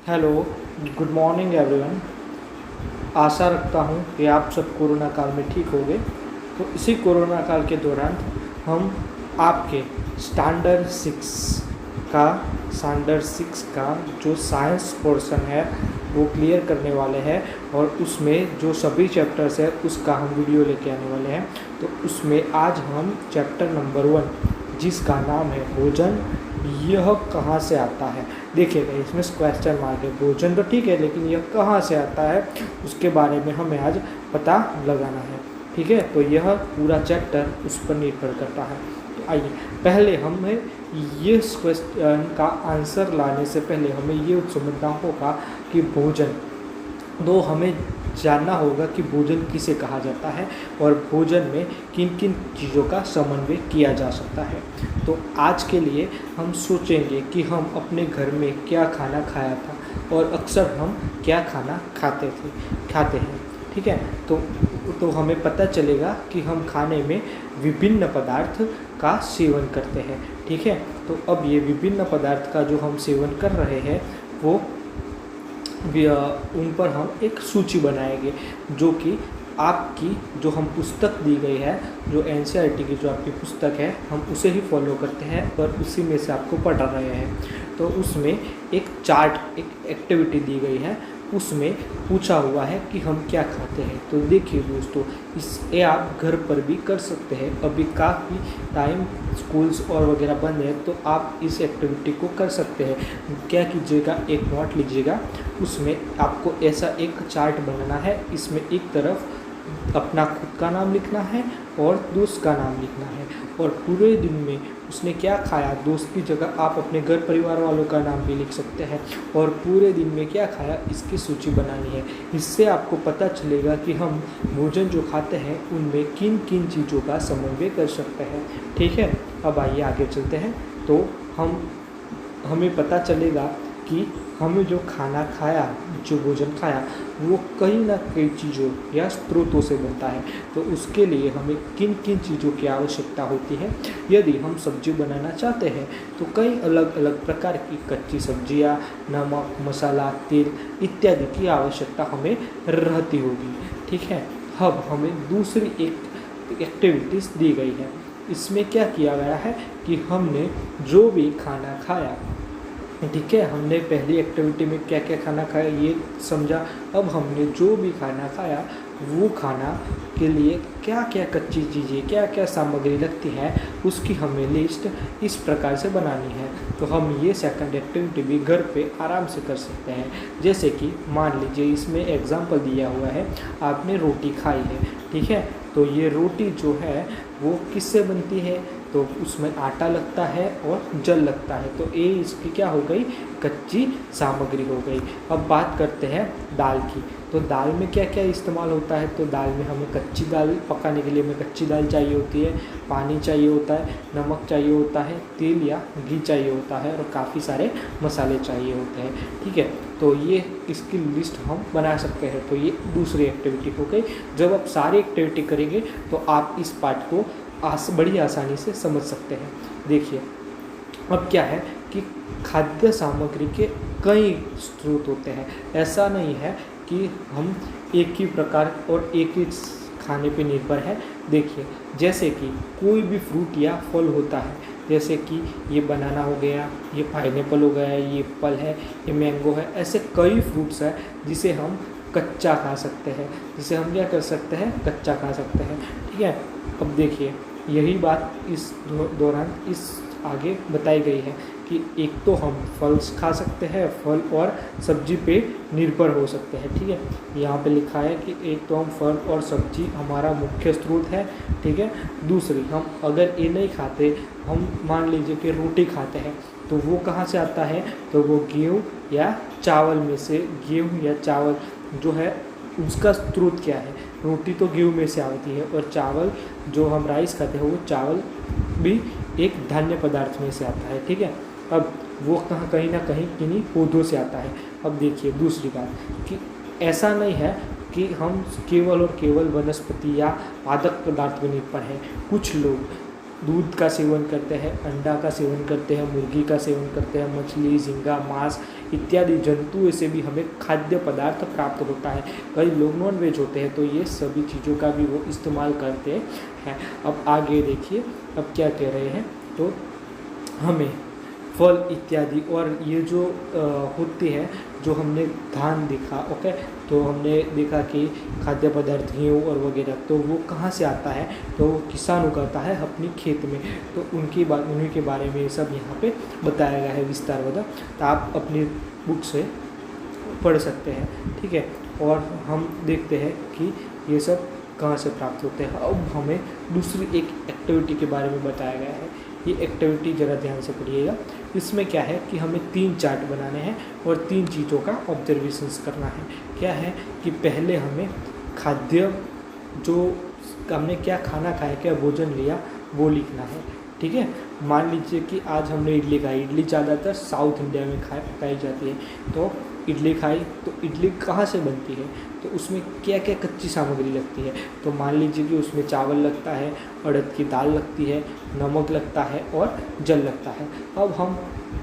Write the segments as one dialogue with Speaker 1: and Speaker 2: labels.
Speaker 1: Hello, good morning everyone. आशा रखता हूँ कि आप सब कोरोना काल में ठीक होंगे। तो इसी कोरोना काल के दौरान हम आपके स्टैंडर्ड 6 का जो साइंस पोर्शन है वो क्लियर करने वाले हैं, और उसमें जो सभी चैप्टर्स है उसका हम वीडियो लेके आने वाले हैं। तो उसमें आज हम चैप्टर नंबर 1 जिसका नाम है भोजन, यह कहाँ से आता है। देखिएगा, इसमें क्वेश्चन मार्क है। भोजन तो ठीक है, लेकिन यह कहाँ से आता है उसके बारे में हमें आज पता लगाना है। ठीक है, तो यह पूरा चैप्टर उस पर निर्भर करता है। तो आइए, पहले हमें ये क्वेश्चन का आंसर लाने से पहले हमें ये समझना होगा कि भोजन, तो हमें जानना होगा कि भोजन किसे कहा जाता है और भोजन में किन किन चीज़ों का समन्वय किया जा सकता है। तो आज के लिए हम सोचेंगे कि हम अपने घर में क्या खाना खाया था और अक्सर हम क्या खाना खाते हैं। ठीक है, तो हमें पता चलेगा कि हम खाने में विभिन्न पदार्थ का सेवन करते हैं। ठीक है, तो अब ये विभिन्न पदार्थ का जो हम सेवन कर रहे हैं वो उन पर हम एक सूची बनाएंगे, जो कि आपकी जो हम पुस्तक दी गई है, जो एनसीईआरटी की जो आपकी पुस्तक है, हम उसे ही फॉलो करते हैं और उसी में से आपको पढ़ रहे हैं। तो उसमें एक चार्ट, एक एक्टिविटी दी गई है, उसमें पूछा हुआ है कि हम क्या खाते हैं। तो देखिए दोस्तों, इसे आप घर पर भी कर सकते हैं। अभी काफ़ी टाइम स्कूल्स और वगैरह बंद है, तो आप इस एक्टिविटी को कर सकते हैं। क्या कीजिएगा, एक नोट लीजिएगा, उसमें आपको ऐसा एक चार्ट बनाना है। इसमें एक तरफ अपना खुद का नाम लिखना है और दोस्त का नाम लिखना है, और पूरे दिन में उसने क्या खाया, दोस्त की जगह आप अपने घर परिवार वालों का नाम भी लिख सकते हैं, और पूरे दिन में क्या खाया इसकी सूची बनानी है। इससे आपको पता चलेगा कि हम भोजन जो खाते हैं उनमें किन किन चीज़ों का समन्वय कर सकते हैं। ठीक है, अब आइए आगे चलते हैं। तो हमें पता चलेगा कि हमें जो खाना खाया, जो भोजन खाया, वो कहीं ना कई चीज़ों या स्रोतों से बनता है। तो उसके लिए हमें किन किन चीज़ों की आवश्यकता होती है। यदि हम सब्जी बनाना चाहते हैं तो कई अलग अलग प्रकार की कच्ची सब्जियां, नमक, मसाला, तेल इत्यादि की आवश्यकता हमें रहती होगी। ठीक है, अब हमें दूसरी एक एक्टिविटीज़ दी गई है। इसमें क्या किया गया है कि हमने जो भी खाना खाया, ठीक है, हमने पहली एक्टिविटी में क्या क्या खाना खाया ये समझा। अब हमने जो भी खाना खाया वो खाना के लिए क्या क्या कच्ची चीज़ें, क्या क्या सामग्री लगती है, उसकी हमें लिस्ट इस प्रकार से बनानी है। तो हम ये सेकंड एक्टिविटी भी घर पे आराम से कर सकते हैं। जैसे कि मान लीजिए, इसमें एग्जांपल दिया हुआ है, आपने रोटी खाई है। ठीक है, तो ये रोटी जो है वो किससे बनती है, तो उसमें आटा लगता है और जल लगता है। तो ये इसकी क्या हो गई, कच्ची सामग्री हो गई। अब बात करते हैं दाल की। तो दाल में क्या क्या इस्तेमाल होता है, तो दाल में हमें कच्ची दाल पकाने के लिए हमें कच्ची दाल चाहिए होती है, पानी चाहिए होता है, नमक चाहिए होता है, तेल या घी चाहिए होता है, और काफ़ी सारे मसाले चाहिए होते हैं। ठीक है, तो ये इसकी लिस्ट हम बना सकते हैं। तो ये दूसरी एक्टिविटी हो गई। जब आप सारी एक्टिविटी करेंगे तो आप इस पार्ट को बड़ी आसानी से समझ सकते हैं। देखिए, अब क्या है कि खाद्य सामग्री के कई स्रोत होते हैं। ऐसा नहीं है कि हम एक ही प्रकार और एक ही खाने पे निर्भर है। देखिए, जैसे कि कोई भी फ्रूट या फल होता है, जैसे कि ये बनाना हो गया, ये पाइनएप्पल हो गया, ये एप्पल है, ये मैंगो है, ऐसे कई फ्रूट्स हैं जिसे हम कच्चा खा सकते हैं, जिसे हम क्या कर सकते हैं, कच्चा खा सकते हैं। ठीक है, अब देखिए, यही बात इस दौरान इस आगे बताई गई है कि एक तो हम फल खा सकते हैं, फल और सब्जी पे निर्भर हो सकते हैं। ठीक है, यहाँ पे लिखा है कि एक तो हम फल और सब्जी हमारा मुख्य स्रोत है। ठीक है, दूसरी, हम अगर ये नहीं खाते, हम मान लीजिए कि रोटी खाते हैं, तो वो कहाँ से आता है, तो वो गेहूँ या चावल में से, गेहूँ या चावल जो है उसका स्रोत क्या है। रोटी तो गेहूँ में से आती है, और चावल जो हम राइस खाते हैं वो चावल भी एक धान्य पदार्थ में से आता है। ठीक है, अब वो कहीं ना कहीं किन्हीं पौधों से आता है। अब देखिए दूसरी बात कि ऐसा नहीं है कि हम केवल और केवल वनस्पति या पादप पदार्थ पर निर्भर हैं। कुछ लोग दूध का सेवन करते हैं, अंडा का सेवन करते हैं, मुर्गी का सेवन करते हैं, मछली, झींगा, मांस इत्यादि जंतुओं से भी हमें खाद्य पदार्थ प्राप्त होता है। कई लोग नॉन वेज होते हैं तो ये सभी चीज़ों का भी वो इस्तेमाल करते हैं। अब आगे देखिए अब क्या कह रहे हैं, तो हमें फल इत्यादि और ये जो होती है, जो हमने धान देखा, ओके, तो हमने देखा कि खाद्य पदार्थ गेहूँ और वगैरह, तो वो कहाँ से आता है, तो वो किसान उगाता है अपनी खेत में। तो उन्हीं के बारे में सब यहाँ पे बताया गया है विस्तारवाद, तो आप अपनी बुक से पढ़ सकते हैं, ठीक है। और हम देखते हैं कि ये सब कहाँ से प्राप्त होते हैं। अब हमें दूसरी एक एक्टिविटी के बारे में बताया गया है। ये एक्टिविटी ज़रा ध्यान से पढ़िएगा। इसमें क्या है कि हमें 3 चार्ट बनाने हैं और 3 चीज़ों का ऑब्जर्वेशंस करना है। क्या है कि पहले हमें खाद्य, जो हमने क्या खाना खाया, क्या भोजन लिया, वो लिखना है, ठीक है। मान लीजिए कि आज हमने इडली खाई। इडली ज़्यादातर साउथ इंडिया में खाई जाती है। तो इडली खाई, तो इडली कहाँ से बनती है, तो उसमें क्या क्या कच्ची सामग्री लगती है। तो मान लीजिए कि उसमें चावल लगता है, उड़द की दाल लगती है, नमक लगता है और जल लगता है। अब हम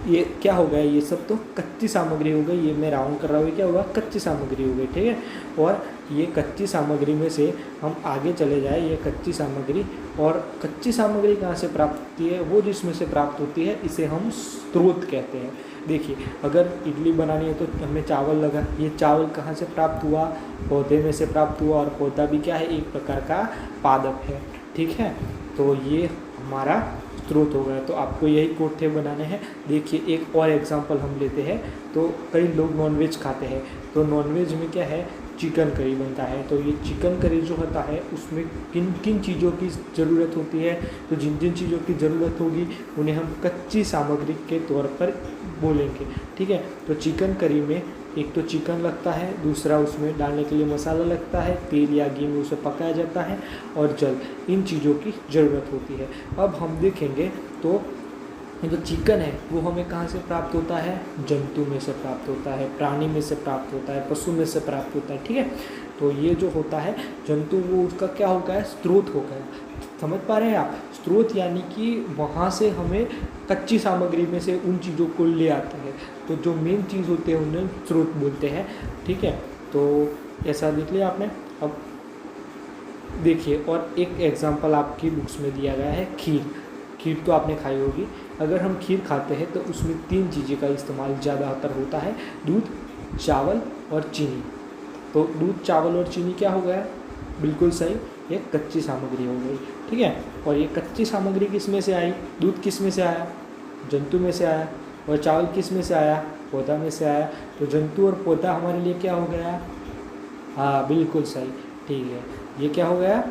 Speaker 1: ये क्या हो गया, ये सब तो कच्ची सामग्री हो गई, ये मैं राउंड कर रहा हूँ, क्या हुआ, कच्ची सामग्री हो गई, ठीक है। और ये कच्ची सामग्री में से हम आगे चले जाए, ये कच्ची सामग्री, और कच्ची सामग्री कहाँ से प्राप्त होती है, वो जिसमें से प्राप्त होती है इसे हम स्रोत कहते हैं। देखिए अगर इडली बनानी है तो हमें चावल लगा, ये चावल कहाँ से प्राप्त हुआ, पौधे में से प्राप्त हुआ, और पौधा भी क्या है, एक प्रकार का पादप है, ठीक है। तो ये हमारा स्रोत हो गया। तो आपको यही कोठे बनाने हैं। देखिए एक और एग्जांपल हम लेते हैं। तो कई लोग नॉनवेज खाते हैं, तो नॉनवेज में क्या है, चिकन करी बनता है। तो ये चिकन करी जो होता है उसमें किन किन चीज़ों की ज़रूरत होती है, तो जिन जिन चीज़ों की ज़रूरत होगी उन्हें हम कच्ची सामग्री के तौर पर बोलेंगे, ठीक है। तो चिकन करी में एक तो चिकन लगता है, दूसरा उसमें डालने के लिए मसाला लगता है, तेल या घी में उसे पकाया जाता है, और जल, इन चीज़ों की ज़रूरत होती है। अब हम देखेंगे तो जो चिकन है वो हमें कहाँ से प्राप्त होता है, जंतु में से प्राप्त होता है, प्राणी में से प्राप्त होता है, पशु में से प्राप्त होता है, ठीक है। तो ये जो होता है जंतु, वो उसका क्या हो गया, स्रोत हो गया। समझ पा रहे हैं आप, स्रोत यानी कि वहाँ से हमें कच्ची सामग्री में से उन चीज़ों को ले आते हैं। तो जो मेन चीज़ होते हैं उन्हें स्रोत बोलते हैं, ठीक है। तो ऐसा देख लिया आपने। अब देखिए और एक एग्जांपल आपकी बुक्स में दिया गया है, खीर। खीर तो आपने खाई होगी। अगर हम खीर खाते हैं तो उसमें 3 चीज़ें का इस्तेमाल ज़्यादातर होता है, दूध, चावल और चीनी। तो दूध, चावल और चीनी क्या हो गया, बिल्कुल सही, ये कच्ची सामग्री हो गई, ठीक है। और ये कच्ची सामग्री किस में से आई, दूध किस में से आया, जंतु में से आया, और चावल किस में से आया, पौधा में से आया। तो जंतु और पौधा हमारे लिए क्या हो गया, हाँ बिल्कुल सही, ठीक है, ये क्या हो गया,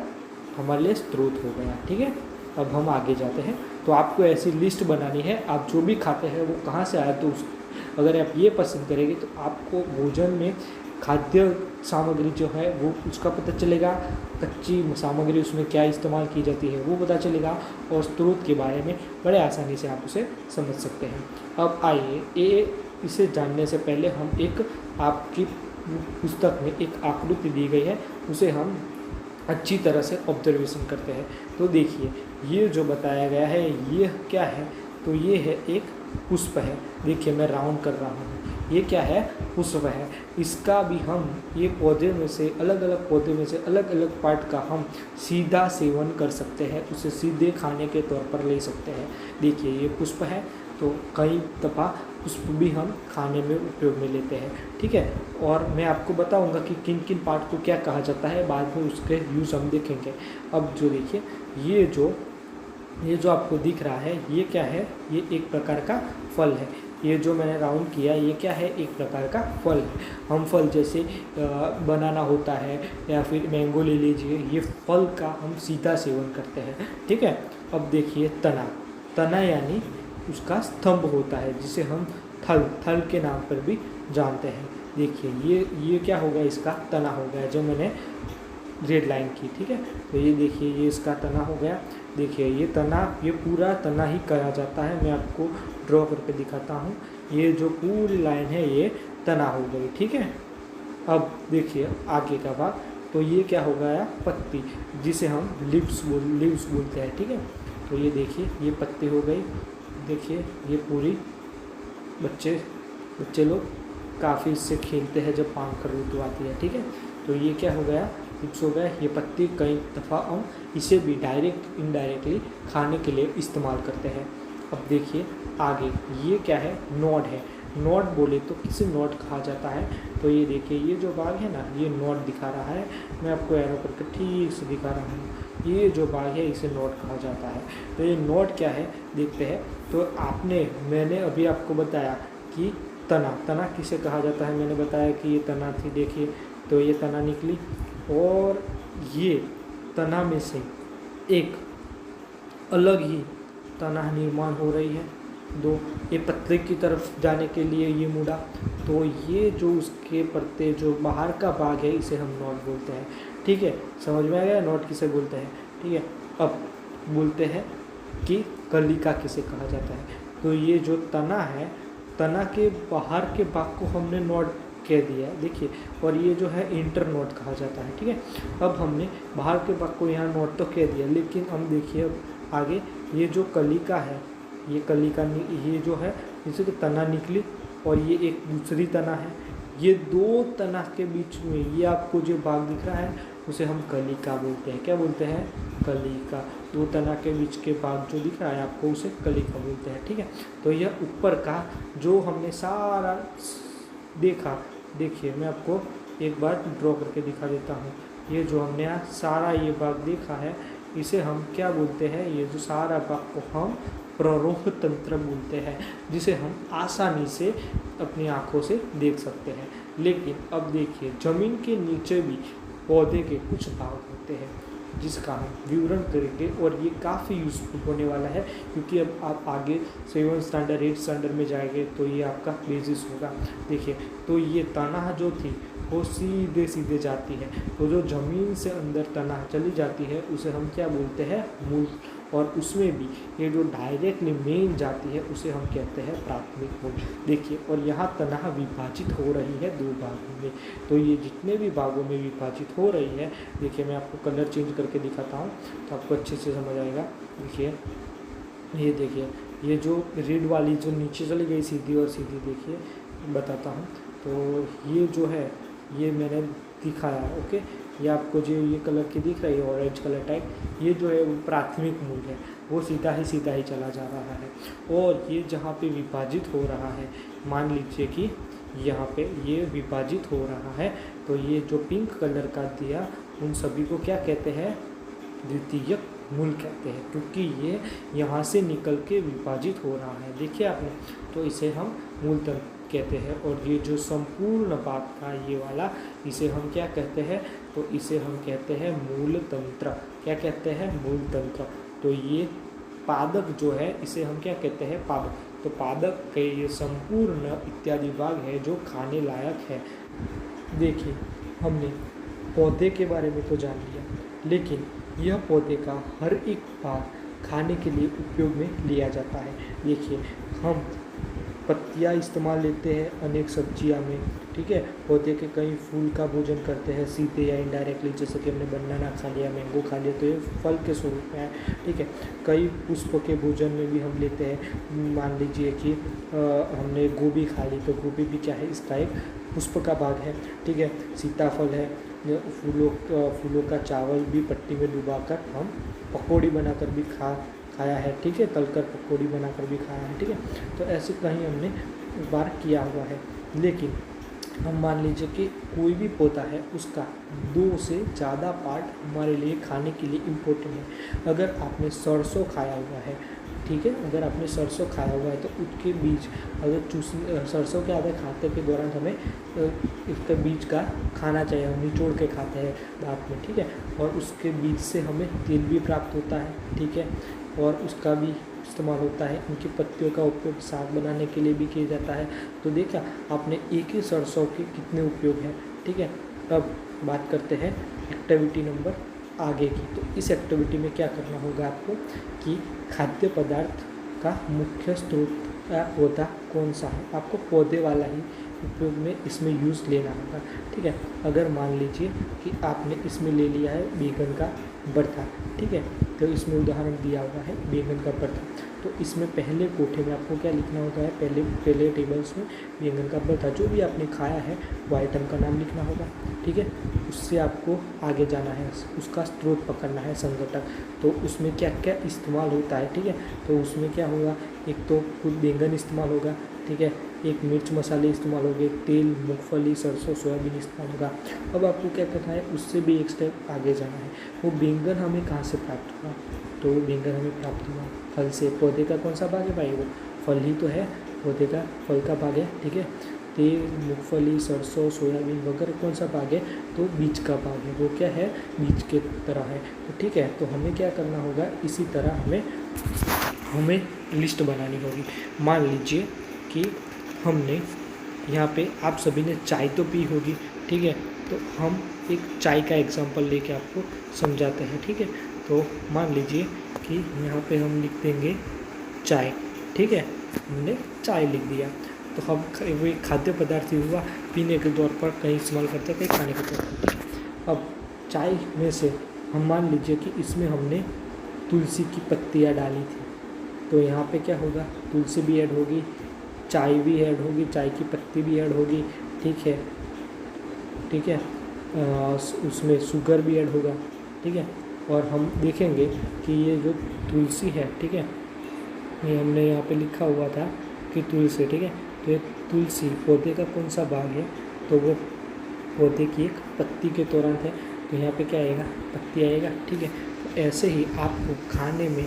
Speaker 1: हमारे लिए स्रोत हो गया, ठीक है। अब हम आगे जाते हैं। तो आपको ऐसी लिस्ट बनानी है, आप जो भी खाते हैं वो कहाँ से आया, तो अगर आप ये पसंद करेंगे तो आपको भोजन में खाद्य सामग्री जो है वो उसका पता चलेगा, कच्ची सामग्री उसमें क्या इस्तेमाल की जाती है वो पता चलेगा, और स्रोत के बारे में बड़े आसानी से आप उसे समझ सकते हैं। अब आइए इसे जानने से पहले हम एक, आपकी पुस्तक में एक आकृति दी गई है, उसे हम अच्छी तरह से ऑब्जर्वेशन करते हैं। तो देखिए ये जो बताया गया है ये क्या है, तो ये है एक पुष्प है। देखिए मैं राउंड कर रहा हूँ, ये क्या है, पुष्प है। इसका भी हम ये पौधे में से, अलग अलग पौधे में से अलग अलग पार्ट का हम सीधा सेवन कर सकते हैं, उसे सीधे खाने के तौर पर ले सकते हैं। देखिए ये पुष्प है, तो कई दफ़ा पुष्प भी हम खाने में उपयोग में लेते हैं, ठीक है। और मैं आपको बताऊंगा कि किन किन पार्ट को क्या कहा जाता है, बाद में उसके यूज़ हम देखेंगे। अब जो देखिए ये जो आपको दिख रहा है ये क्या है, ये एक प्रकार का फल है। ये जो मैंने राउंड किया ये क्या है, एक प्रकार का फल है। हम फल जैसे बनाना होता है या फिर मैंगो ले लीजिए, ये फल का हम सीधा सेवन करते हैं, ठीक है। अब देखिए तना यानी उसका स्तंभ होता है, जिसे हम थल के नाम पर भी जानते हैं। देखिए ये क्या होगा, इसका तना हो गया, जो मैंने रेड लाइन की, ठीक है। तो ये देखिए ये इसका तना हो गया। देखिए ये तना, ये पूरा तना ही कहा जाता है। मैं आपको ड्रॉ करके दिखाता हूँ। ये जो पूरी लाइन है ये तना हो गई, ठीक है। अब देखिए आगे का भाग, तो ये क्या हो गया, पत्ती, जिसे हम लीव्स बोलते हैं, ठीक है। तो ये देखिए ये पत्ती हो गई, देखिए ये पूरी बच्चे लोग काफ़ी इससे खेलते हैं जब पाँव कर ऋतु आती है, ठीक है। तो ये क्या हो गया, चिप्स हो गया। ये पत्ती कई दफ़ा हम इसे भी डायरेक्ट इनडायरेक्टली खाने के लिए इस्तेमाल करते हैं। अब देखिए आगे ये क्या है, नोड है। नोड बोले तो किसे नोड कहा जाता है, तो ये देखिए ये जो भाग है ना, ये नोड दिखा रहा है, मैं आपको एरो करके ठीक से दिखा रहा हूँ। ये जो भाग है इसे नोड कहा जाता है। तो ये नोड क्या है देखते हैं। तो मैंने अभी आपको बताया कि तना किसे कहा जाता है, मैंने बताया कि ये तना थी, देखिए तो ये तना निकली, और ये तना में से एक अलग ही तना निर्माण हो रही है। दो, ये पत्ते की तरफ जाने के लिए ये मुड़ा, तो ये जो उसके पत्ते जो बाहर का भाग है इसे हम नोड बोलते हैं, ठीक है। समझ में आ गया नोड किसे बोलते हैं, ठीक है। अब बोलते हैं कि कलिका किसे कहा जाता है। तो ये जो तना है, तना के बाहर के भाग को हमने नोड कह दिया है, देखिए, और ये जो है इंटर नोड कहा जाता है, ठीक है। अब हमने बाहर के भाग को यहाँ नोड तो कह दिया, लेकिन हम देखिए अब आगे ये जो कलिका है, ये कलिका ये जो है जैसे कि तना निकली और ये एक दूसरी तना है, ये दो तना के बीच में ये आपको जो भाग दिख रहा है उसे हम कलिका बोलते हैं। क्या बोलते हैं, कलिका। दो तना के बीच के भाग जो दिख रहा है आपको उसे कलिका बोलते हैं, ठीक है। तो यह ऊपर का जो हमने सारा देखा, देखिए मैं आपको एक बार ड्रॉ करके दिखा देता हूँ। ये जो हमने आज सारा ये भाग देखा है इसे हम क्या बोलते हैं, ये जो सारा भाग को हम प्ररोह तंत्र बोलते हैं, जिसे हम आसानी से अपनी आँखों से देख सकते हैं। लेकिन अब देखिए ज़मीन के नीचे भी पौधे के कुछ भाग होते हैं जिसका हम विवरण करेंगे, और ये काफ़ी यूज़फुल होने वाला है क्योंकि अब आप आगे 7th स्टैंडर्ड 8th स्टैंडर्ड में जाएंगे तो ये आपका बेसिस होगा। देखिए तो ये तना जो थी वो सीधे सीधे जाती है, तो जो ज़मीन से अंदर तना चली जाती है उसे हम क्या बोलते हैं, मूल। और उसमें भी ये जो डायरेक्टली मेन जाती है उसे हम कहते हैं प्राथमिक मूल। देखिए और यहाँ तना विभाजित हो रही है दो भागों में, तो ये जितने भी भागों में विभाजित हो रही है, देखिए मैं आपको कलर चेंज करके दिखाता हूँ तो आपको अच्छे से समझ आएगा। देखिए ये देखिए ये जो रेड वाली जो नीचे चली गई सीधी और सीधी, देखिए बताता हूँ। तो ये जो है ये मैंने दिखाया है, ओके। ये आपको जो ये कलर की दिख रही है ऑरेंज कलर टाइप, ये जो है वो प्राथमिक मूल है, वो सीधा ही चला जा रहा है। और ये जहाँ पे विभाजित हो रहा है, मान लीजिए कि यहाँ पे ये विभाजित हो रहा है, तो ये जो पिंक कलर का दिया उन सभी को क्या कहते हैं, द्वितीयक मूल कहते हैं, क्योंकि ये यहाँ से निकल के विभाजित हो रहा है, देखिए आपने, तो इसे हम मूल तंत्र कहते हैं। और ये जो संपूर्ण भाग का ये वाला इसे हम क्या कहते हैं, तो इसे हम कहते हैं मूल तंत्र। क्या कहते हैं, मूल तंत्र। तो ये पादक जो है इसे हम क्या कहते हैं, पादक। तो पादक के ये संपूर्ण इत्यादि भाग है जो खाने लायक है। देखिए हमने पौधे के बारे में तो जान लिया, लेकिन यह पौधे का हर एक भाग खाने के लिए उपयोग में लिया जाता है। देखिए हम पत्तियाँ इस्तेमाल लेते हैं अनेक सब्जियां में, ठीक है। पौधे के कई फूल का भोजन करते हैं सीधे या इनडायरेक्टली, जैसे कि हमने बनाना खा लिया, मैंगो खा लिया, तो ये फल के स्वरूप में है, ठीक है। कई पुष्प के भोजन में भी हम लेते हैं, मान लीजिए कि हमने गोभी खा ली, तो गोभी भी क्या है, इसका एक पुष्प का भाग है, ठीक है। सीताफल है, फूलों का चावल भी पट्टी में डुबाकर हम पकौड़ी बनाकर भी खाया है, ठीक है। तलकर पकौड़ी बनाकर भी खाया है, ठीक है। तो ऐसे कहीं हमने एक बार किया हुआ है। लेकिन हम मान लीजिए कि कोई भी पौधा है उसका 2 से ज़्यादा पार्ट हमारे लिए खाने के लिए इम्पोर्टेंट है। अगर आपने सरसों खाया हुआ है, ठीक है, अगर आपने सरसों खाया हुआ है तो उसके बीज अगर सरसों के आधे खाते के दौरान हमें इसके बीज का खाना चाहिए, हम निचोड़ के खाते हैं दांत में, ठीक है। और उसके बीज से हमें तेल भी प्राप्त होता है, ठीक है, और उसका भी इस्तेमाल होता है। उनकी पत्तियों का उपयोग साग बनाने के लिए भी किया जाता है। तो देखा आपने एक ही सरसों के कितने उपयोग हैं, ठीक है। अब बात करते हैं एक्टिविटी नंबर आगे की। तो इस एक्टिविटी में क्या करना होगा आपको कि खाद्य पदार्थ का मुख्य स्रोत या पौधा कौन सा है, आपको पौधे वाला ही उपयोग में इसमें यूज़ लेना होगा, ठीक है। अगर मान लीजिए कि आपने इसमें ले लिया है बैंगन का भरता, ठीक है, तो इसमें उदाहरण दिया हुआ है बैंगन का भरता, तो इसमें पहले कोठे में आपको क्या लिखना होता है, पहले टेबल्स में बैंगन का भरता जो भी आपने खाया है वो आइटम का नाम लिखना होगा, ठीक है। उससे आपको आगे जाना है, उसका स्रोत पकड़ना है, संघटक, तो उसमें क्या क्या इस्तेमाल होता है, ठीक है। तो उसमें क्या होगा, एक तो खुद बैंगन इस्तेमाल होगा, ठीक है, एक मिर्च मसाले इस्तेमाल होंगे, तेल, मूंगफली, सरसों, सोयाबीन इस्तेमाल होगा। अब आपको क्या करना है, उससे भी एक स्टेप आगे जाना है। वो बैंगन हमें कहाँ से प्राप्त हुआ, तो बैंगन हमें प्राप्त हुआ फल से। पौधे का कौन सा भाग है भाई, वो फल ही तो है, पौधे का फल का भाग है, ठीक है। तेल, मूंगफली, सरसों, सोयाबीन वगैरह कौन सा भाग है, तो बीज का भाग है, वो क्या है, बीज के तरह है, तो ठीक है। तो हमें क्या करना होगा, इसी तरह हमें लिस्ट बनानी होगी। मान लीजिए कि हमने यहाँ पे, आप सभी ने चाय तो पी होगी, ठीक है, तो हम एक चाय का एग्जांपल लेके आपको समझाते हैं, ठीक है। तो मान लीजिए कि यहाँ पे हम लिख देंगे चाय, ठीक है, हमने चाय लिख दिया, तो हम वो खाद्य पदार्थ ही हुआ, पीने के तौर पर कहीं इस्तेमाल करते हैं, कहीं खाने के तौर पर। अब चाय में से हम मान लीजिए कि इसमें हमने तुलसी की पत्तियाँ डाली थी, तो यहाँ पे क्या होगा, तुलसी भी ऐड होगी, चाय भी ऐड होगी, चाय की पत्ती भी ऐड होगी, ठीक है, ठीक है। उसमें शुगर भी ऐड होगा, ठीक है। और हम देखेंगे कि ये जो तुलसी है, ठीक है, ये हमने यहाँ पे लिखा हुआ था कि तुलसी, ठीक है, तो ये तुलसी पौधे का कौन सा भाग है, तो वो पौधे की एक पत्ती के तुरंत है, तो यहाँ पे क्या आएगा, पत्ती आएगा, ठीक है। तो ऐसे ही आपको खाने में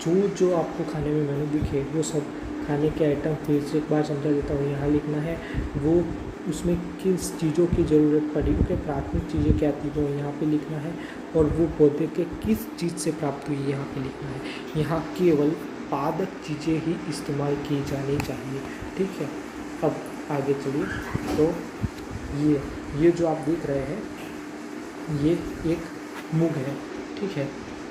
Speaker 1: जो आपको खाने में मेनू दिखे, वो सब खाने के आइटम फिर से एक बार समझा देता हूँ, यहाँ लिखना है वो उसमें किस चीज़ों की ज़रूरत पड़ी, उनके प्राथमिक चीज़ें क्या थी वो यहाँ पे लिखना है, और वो पौधे के किस चीज़ से प्राप्त हुई यहाँ पे लिखना है। यहाँ केवल पादप चीज़ें ही इस्तेमाल की जानी चाहिए, ठीक है। अब आगे चलिए, तो ये जो आप देख रहे हैं, ये एक मूंग है, ठीक है।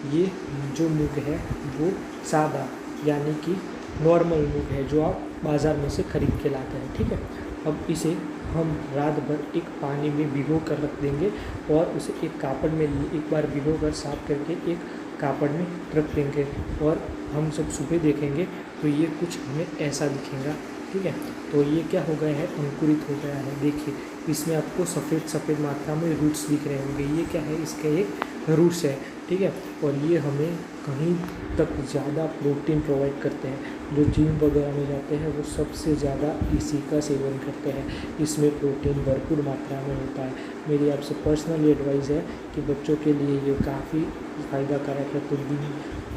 Speaker 1: ये जो मूंग है वो सादा यानी कि नॉर्मल मूंग है, जो आप बाज़ार में से ख़रीद के लाते हैं, ठीक है। अब इसे हम रात भर एक पानी में भिगो कर रख देंगे, और उसे एक कापड़ में एक बार भिगो कर साफ करके एक कापड़ में रख देंगे, और हम सब सुबह देखेंगे तो ये कुछ हमें ऐसा दिखेगा, ठीक है। तो ये क्या हो गया है, अंकुरित हो गया है। देखिए इसमें आपको सफ़ेद मात्रा में रूट्स दिख रहे होंगे, ये क्या है, इसका एक रूट्स है, ठीक है। और ये हमें कहीं तक ज़्यादा प्रोटीन प्रोवाइड करते हैं। जो जिम वगैरह में जाते हैं वो सबसे ज़्यादा इसी का सेवन करते हैं, इसमें प्रोटीन भरपूर मात्रा में होता है। मेरी आपसे पर्सनल एडवाइस है कि बच्चों के लिए ये काफ़ी फ़ायदा कारक है, तो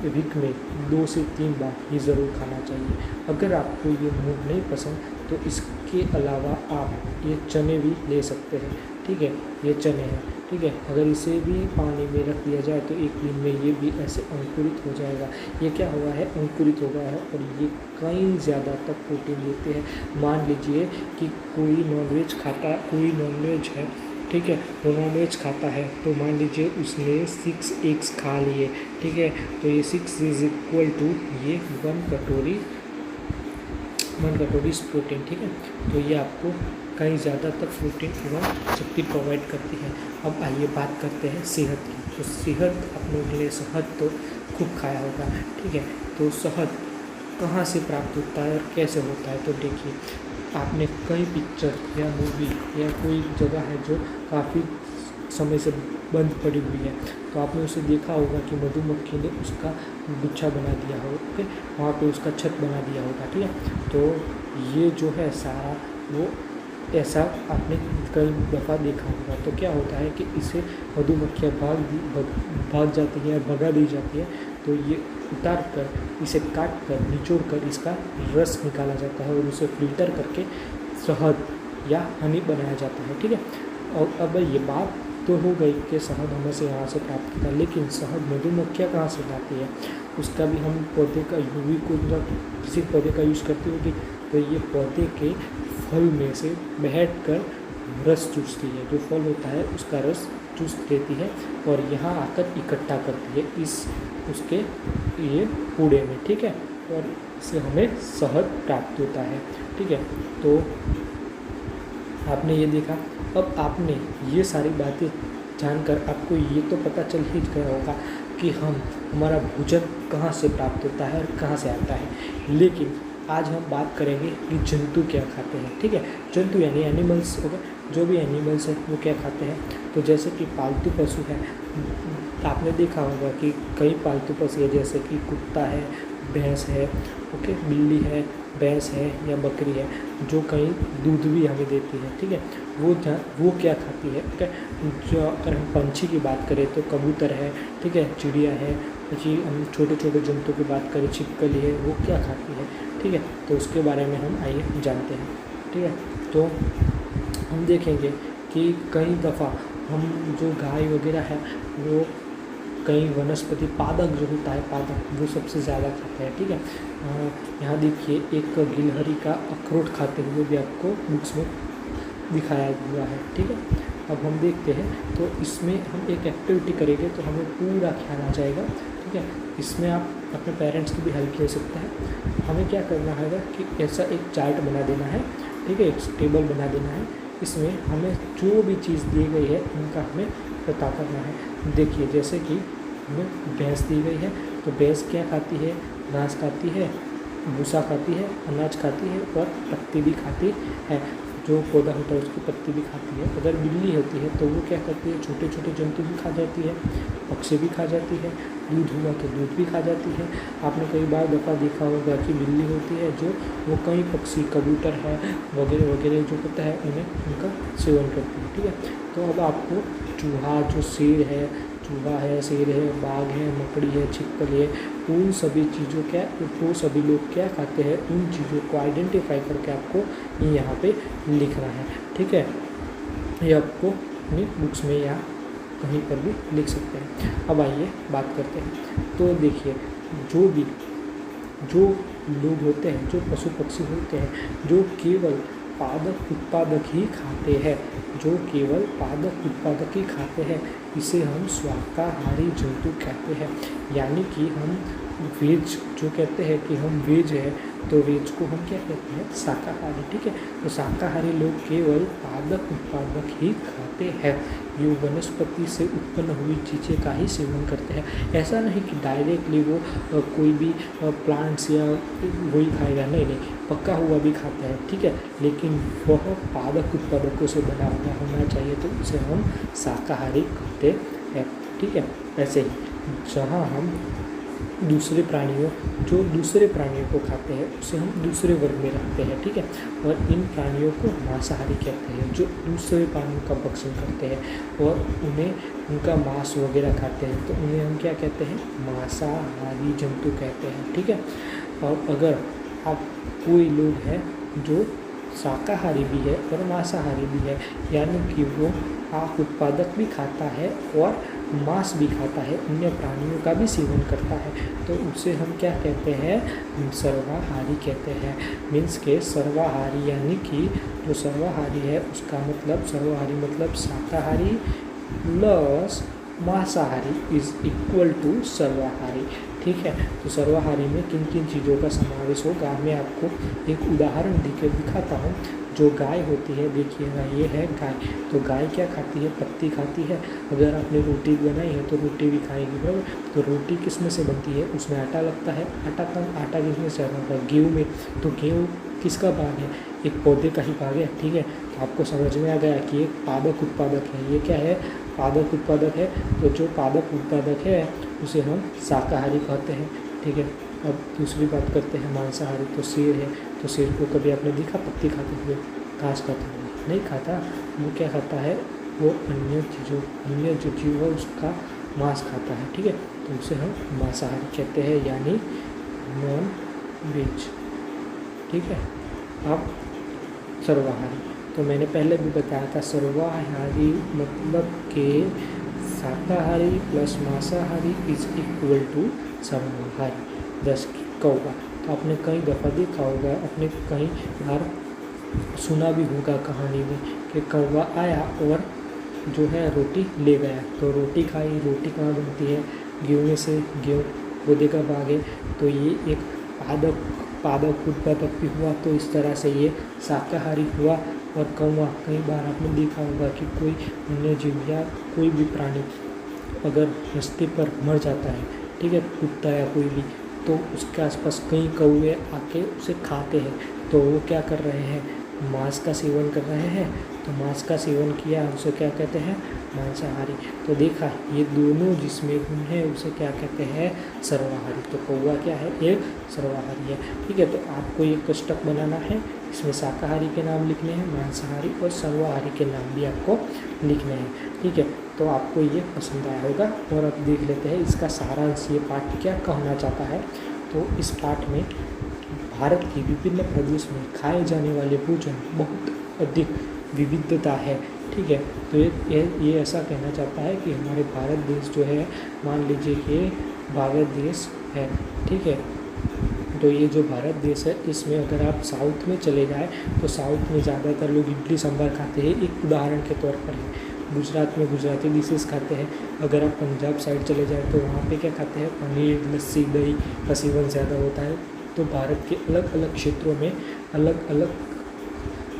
Speaker 1: वीक में 2 से 3 बार ये ज़रूर खाना चाहिए। अगर आपको ये मूंग नहीं पसंद तो इसके अलावा आप ये चने भी ले सकते हैं, ठीक है, ये चने हैं, ठीक है। अगर इसे भी पानी में रख दिया जाए तो एक दिन में ये भी ऐसे अंकुरित हो जाएगा। ये क्या हुआ है, अंकुरित हो गया है, और ये कहीं ज़्यादा तक प्रोटीन देते हैं। मान लीजिए कि कोई नॉनवेज खाता, कोई नॉनवेज है, ठीक है, वो नॉनवेज खाता है, तो मान लीजिए उसने 6 एग्स खा लिए, ठीक है, तो ये 6 इज इक्वल टू ये 1 कटोरी प्रोटीन, ठीक है। तो ये आपको कहीं ज़्यादा तक प्रोटीन एवं शक्ति प्रोवाइड करती है। अब आइए बात करते हैं सेहत की। तो सेहत, अपने के लिए शहद तो खूब खाया होगा, ठीक है। तो शहद कहाँ से प्राप्त होता है और कैसे होता है, तो देखिए आपने कई पिक्चर या मूवी या कोई जगह है जो काफ़ी समय से बंद पड़ी हुई है, तो आपने उसे देखा होगा कि मधुमक्खी ने उसका गुच्छा बना दिया हो, ओके, वहाँ पे उसका छत बना दिया होगा, ठीक है। तो ये जो है सारा वो ऐसा आपने कई दफ़ा देखा होगा। तो क्या होता है कि इसे मधुमक्खियाँ भाग जाती हैं, भगा दी जाती है, तो ये उतार कर, इसे काट कर, निचोड़ कर इसका रस निकाला जाता है, और उसे फिल्टर करके शहद या हनी बनाया जाता है, ठीक है। और अब ये बात तो हो गई कि शहद हमें से यहाँ से प्राप्त होता है, लेकिन शहद मधुमक्खियाँ कहाँ से लाती है, उसका भी हम पौधे का यूवी को किसी पौधे का यूज़ करती होगी, तो ये पौधे के फल में से बैठ कर रस चूसती है, जो फल होता है उसका रस चूस लेती है, और यहाँ आकर इकट्ठा करती है उसके ये कूड़े में, ठीक है, और इससे हमें शहद प्राप्त होता है, ठीक है। तो आपने ये देखा। अब आपने ये सारी बातें जानकर आपको ये तो पता चल ही गया होगा कि हमारा भोजन कहाँ से प्राप्त होता है और कहाँ से आता है। लेकिन आज हम बात करेंगे कि जंतु क्या खाते हैं। ठीक है, जंतु यानी एनिमल्स हो गए, जो भी एनिमल्स हैं वो क्या खाते हैं। तो जैसे कि पालतू पशु है, आपने देखा होगा कि कई पालतू पशु है, जैसे कि कुत्ता है, भैंस है, ओके, बिल्ली है, भैंस है या बकरी है, जो कहीं दूध भी हमें देती है। ठीक है, वो क्या खाती है। ओके, जो अगर हम पंछी की बात करें तो कबूतर है, ठीक है, चिड़िया है। जी, हम छोटे छोटे जंतु की बात करें, छिपकली है, वो क्या खाती है। ठीक है, तो उसके बारे में हम आइए जानते हैं। ठीक है, तो हम देखेंगे कि कई दफ़ा हम जो गाय वगैरह है वो कई वनस्पति पादप जो होता है, पादप, वो सबसे ज़्यादा खाते हैं। ठीक है, यहाँ देखिए एक गिलहरी का अखरोट खाते हुए भी आपको बुक्स में दिखाया हुआ है। ठीक है, अब हम देखते हैं। तो इसमें हम एक एक्टिविटी करेंगे तो हमें पूरा ख्याल आ जाएगा। ठीक है, इसमें आप अपने पेरेंट्स की भी हेल्प ले सकते हैं। हमें क्या करना है कि ऐसा एक चार्ट बना देना है। ठीक है, एक टेबल बना देना है। इसमें हमें जो भी चीज़ दी गई है उनका हमें पता करना है। देखिए, जैसे कि हमें भैंस दी गई है, तो भैंस क्या खाती है, घास खाती है, भूसा खाती है, अनाज खाती है और पत्ती भी खाती है। जो पौधा होता है उसकी पत्ती भी खाती है। अगर बिल्ली होती है तो वो क्या करती है, छोटे छोटे जंतु भी खा जाती है, पक्षी भी खा जाती है, दूध हुआ तो दूध भी खा जाती है। आपने कई बार दफ़ा देखा होगा कि बिल्ली होती है जो वो कई पक्षी, कबूतर है वगैरह वगैरह जो होता है उनका सेवन करती है। ठीक है, तो अब आपको चूहा, जो शेर है, चूहा है, शेर है, बाघ है, मकड़ी है, छिपकली है, उन सभी चीज़ों क्या, वो सभी लोग क्या खाते हैं, उन चीज़ों को आइडेंटिफाई करके आपको यहाँ पे लिखना है। ठीक है, ये आपको अपनी बुक्स में या कहीं पर भी लिख सकते हैं। अब आइए बात करते हैं। तो देखिए, जो लोग होते हैं, जो पशु पक्षी होते हैं, जो केवल पादप उत्पादक ही खाते हैं, जो केवल पादप उत्पादक ही खाते हैं, इसे हम शाकाहारी जंतु कहते हैं। यानी कि हम वेज जो कहते हैं कि हम वेज है, तो वेज को हम क्या कहते हैं, शाकाहारी। ठीक है, तो शाकाहारी लोग केवल पादप उत्पादक ही खाते हैं। ये वनस्पति से उत्पन्न हुई चीज़ें का ही सेवन करते हैं। ऐसा नहीं कि डायरेक्टली वो कोई भी प्लांट्स या वही खाएगा, नहीं, पका हुआ भी खाता है। ठीक है, लेकिन वह पादप उत्पादकों से बना हुआ होना चाहिए, तो उसे हम शाकाहारी कहते हैं। ठीक है, ऐसे ही जहाँ हम दूसरे प्राणियों को खाते हैं उसे हम दूसरे वर्ग में रखते हैं। ठीक है, और इन प्राणियों को मांसाहारी कहते हैं, जो दूसरे प्राणियों का भक्षण करते हैं और उनका मांस वगैरह खाते हैं, तो उन्हें हम क्या कहते हैं, मांसाहारी जंतु कहते हैं। ठीक है, और अगर आप कोई लोग हैं जो शाकाहारी भी है और मांसाहारी भी है, यानी कि वो आँख उत्पादक भी खाता है और मांस भी खाता है, अन्य प्राणियों का भी सेवन करता है, तो उसे हम क्या कहते हैं, सर्वाहारी कहते हैं। मीन्स के सर्वाहारी यानी कि जो सर्वाहारी है उसका मतलब, सर्वाहारी मतलब शाकाहारी प्लस मांसाहारी इज इक्वल टू सर्वाहारी। ठीक है, तो सर्वाहारी में किन किन चीज़ों का समावेश होगा, मैं आपको एक उदाहरण देकर दिखाता हूँ। जो गाय होती है, देखिएगा ये है गाय, तो गाय क्या खाती है, पत्ती खाती है। अगर आपने रोटी बनाई है तो रोटी भी खाएगी, बराबर। तो रोटी किस में से बनती है, उसमें आटा लगता है, आटा किस में से बनता है, गेहूँ में। तो गेहूँ किसका भाग है, एक पौधे का ही भाग है। ठीक है, तो आपको समझ में आ गया कि एक पादप उत्पादक है। ये क्या है, पादप उत्पादक है। तो जो पादप उत्पादक है उसे हम शाकाहारी कहते हैं। ठीक है, अब दूसरी बात करते हैं मांसाहारी। तो शेर है, तो शेर को कभी आपने देखा पत्ती खाते हुए, घास खाते हुए? नहीं खाता। वो क्या खाता है, वो अन्य जो जीव है उसका मांस खाता है। ठीक है, तो उसे हम मांसाहारी कहते हैं, यानी नॉन वेज। ठीक है, अब सर्वाहारी, तो मैंने पहले भी बताया था, सर्वाहारी मतलब के शाकाहारी प्लस मांसाहारी इज इक्वल टू सर्वाहारी। जैसे कि कौवा, तो आपने कई दफ़ा देखा होगा, आपने कई बार सुना भी होगा कहानी में कि कौवा आया और जो है रोटी ले गया। तो रोटी खाई, रोटी कहाँ बनती है, गेहूँ में से, गेहूँ पौधे का भाग है। तो ये एक पादप उत्पादक भी हुआ, तो इस तरह से ये शाकाहारी हुआ। और कौवा, कई बार आपने देखा होगा कि कोई अन्य जीव या कोई भी प्राणी अगर रास्ते पर मर जाता है, ठीक है, कुत्ता या कोई भी, तो उसके आसपास कई कौवे आके उसे खाते हैं। तो वो क्या कर रहे हैं, मांस का सेवन कर रहे हैं। तो मांस का सेवन किया उसे क्या कहते हैं, मांसाहारी। तो देखा ये दोनों जिसमें गुण है उसे क्या कहते हैं, सर्वाहारी। तो कौवा क्या है, एक सर्वाहारी है। ठीक है, तो आपको ये कोष्टक बनाना है, इसमें शाकाहारी के नाम लिखने हैं, मांसाहारी और सर्वाहारी के नाम भी आपको लिखने हैं। ठीक है, तो आपको ये पसंद आया होगा। और अब देख लेते हैं इसका सारांश, ये पाठ क्या कहना चाहता है। तो इस पाठ में भारत के विभिन्न प्रदेश में खाए जाने वाले भोजन बहुत अधिक विविधता है। ठीक है, तो ये ऐसा कहना चाहता है कि हमारे भारत देश जो है, मान लीजिए कि भारत देश है, ठीक है, तो ये जो भारत देश है इसमें अगर आप साउथ में चले जाए तो साउथ में ज़्यादातर लोग इडली सांभर खाते हैं। एक उदाहरण के तौर पर है, गुजरात में गुजराती डिशेस खाते हैं। अगर आप पंजाब साइड चले जाए तो वहाँ पे क्या खाते हैं, पनीर, लस्सी, दही का सेवन ज़्यादा होता है। तो भारत के अलग अलग क्षेत्रों में अलग अलग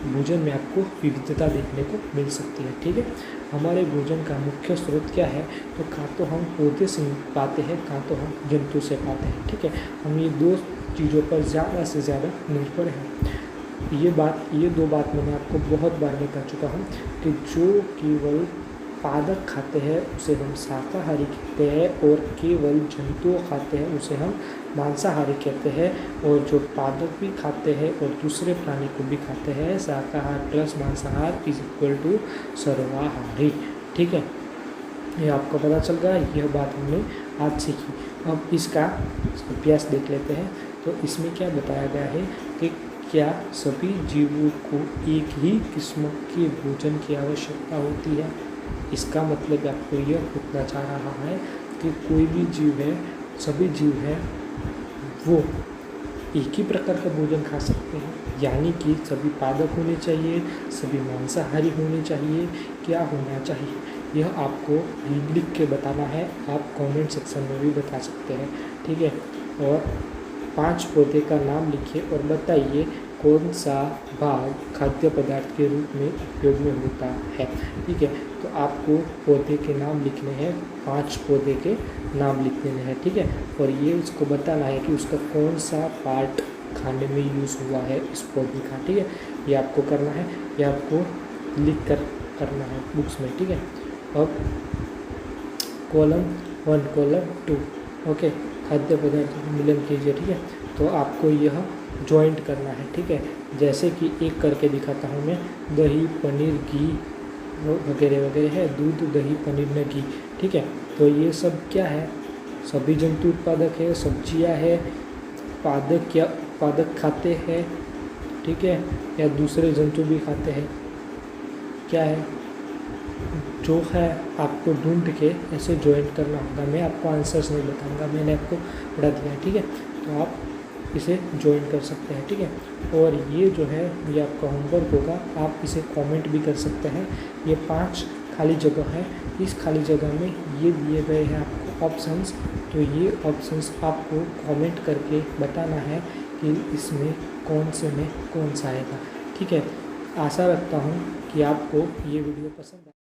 Speaker 1: भोजन में आपको विविधता देखने को मिल सकती है। ठीक है, हमारे भोजन का मुख्य स्रोत क्या है, तो का तो हम पौधे से पाते हैं, का तो हम जंतु से पाते हैं। ठीक है, हम ये दो चीज़ों पर ज़्यादा से ज़्यादा निर्भर हैं। ये दो बात मैंने आपको बहुत बार बता चुका हूँ कि जो केवल पादप खाते हैं उसे हम शाकाहारी कहते हैं, और केवल जंतु खाते हैं उसे हम मांसाहारी कहते हैं। और जो पादप भी खाते हैं और दूसरे प्राणी को भी खाते हैं, शाकाहार प्लस मांसाहार इज इक्वल टू सर्वाहारी। ठीक है, ये आपको पता चल गया, यह बात हमने आज सीखी। अब इसका अभ्यास देख लेते हैं। तो इसमें क्या बताया गया है कि क्या सभी जीवों को एक ही किस्म के भोजन की आवश्यकता होती है। इसका मतलब आपको यह पूछना चाह रहा है कि कोई भी जीव है, सभी जीव हैं, वो एक ही प्रकार का भोजन खा सकते हैं, यानी कि सभी पादप होने चाहिए, सभी मांसाहारी होने चाहिए, क्या होना चाहिए, यह आपको लिख के बताना है। आप कमेंट सेक्शन में भी बता सकते हैं। ठीक है, और 5 पौधे का नाम लिखिए और बताइए कौन सा भाग खाद्य पदार्थ के रूप में उपयोग में होता है। ठीक है, तो आपको पौधे के नाम लिखने हैं, 5 पौधे के नाम लिख देने हैं। ठीक है, और ये उसको बताना है कि उसका कौन सा पार्ट खाने में यूज़ हुआ है इस पौधे का। ठीक है, ये आपको करना है, ये आपको लिख कर करना है बुक्स में। ठीक है, अब कॉलम 1 कॉलम 2 ओके, खाद्य पदार्थों का मिलन कीजिए। ठीक है, तो आपको यह जॉइंट करना है। ठीक है, जैसे कि एक करके दिखाता हूँ मैं, दही, पनीर, घी वगैरह वगैरह है, दूध, दही, पनीर में घी। ठीक है, तो ये सब क्या है, सभी जंतु उत्पादक है, सब्जियां है, पादक या उत्पादक खाते हैं। ठीक है, या दूसरे जंतु भी खाते हैं, क्या है, जो है आपको ढूंढ के ऐसे ज्वाइन करना होगा। मैं आपको आंसर्स नहीं बताऊंगा, मैंने आपको पढ़ा दिया है। ठीक है, तो आप इसे ज्वाइन कर सकते हैं। ठीक है, और ये जो है ये आपका होमवर्क होगा, आप इसे कमेंट भी कर सकते हैं। ये 5 खाली जगह है, इस खाली जगह में ये दिए गए हैं आपको ऑप्शंस। तो ये ऑप्शंस आपको कमेंट करके बताना है कि इसमें कौन से में कौन सा आएगा। ठीक है, आशा रखता हूँ कि आपको ये वीडियो पसंद आए।